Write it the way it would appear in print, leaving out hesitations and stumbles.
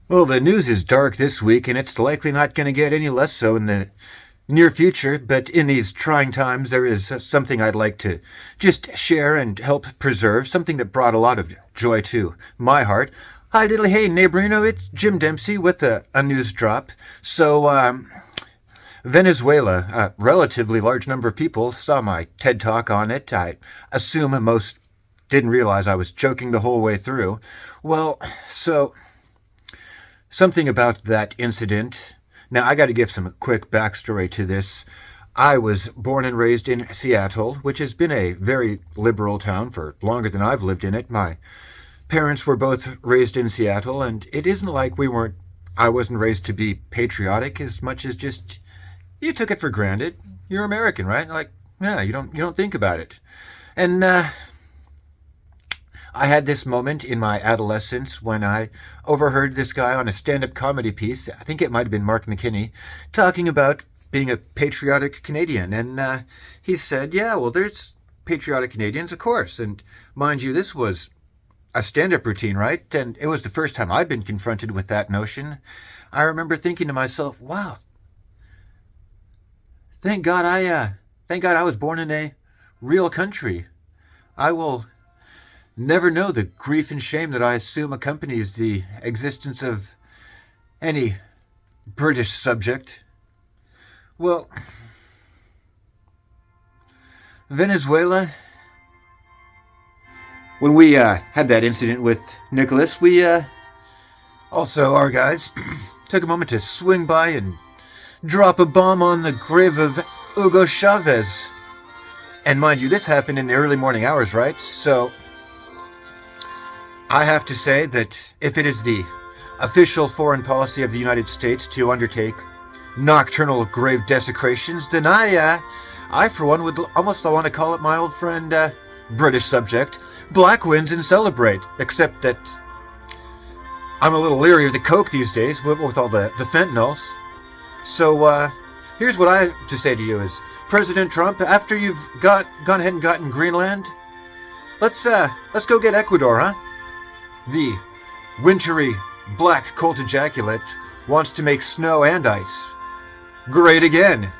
Well, the news is dark this week, and it's likely not going to get any less so in the near future. But in these trying times, there is something I'd like to just share and help preserve, something that brought a lot of joy to my heart. Hi, diddly hey, neighborino, it's Jim Dempsey with a news drop. Venezuela, a relatively large number of people saw my TED Talk on it. I assume most didn't realize I was joking the whole way through. Well, so something about that incident. Now, I got to give some quick backstory to this. I was born and raised in Seattle, which has been a very liberal town for longer than I've lived in it. My parents were both raised in Seattle, and it isn't like I wasn't raised to be patriotic as much as just you took it for granted. You're American, right? Like, yeah, you don't think about it. And I had this moment in my adolescence when I overheard this guy on a stand-up comedy piece, I think it might have been Mark McKinney, talking about being a patriotic Canadian. And he said, yeah, well, there's patriotic Canadians, of course. And mind you, this was a stand-up routine, right? And it was the first time I'd been confronted with that notion. I remember thinking to myself, wow, thank God I was born in a real country. I will never know the grief and shame that I assume accompanies the existence of any British subject. Well, Venezuela, when we had that incident with Nicholas, we also, our guys, took a moment to swing by and drop a bomb on the grave of Hugo Chavez. And mind you, this happened in the early morning hours, right? So I have to say that if it is the official foreign policy of the United States to undertake nocturnal grave desecrations, then I for one would almost want to call it my old friend, British subject, Black Wins and celebrate. Except that I'm a little leery of the coke these days with all the fentanyls. So here's what I have to say to you is, President Trump, after you've gone ahead and gotten Greenland, let's go get Ecuador, huh? The wintry black cold ejaculate wants to make snow and ice great again.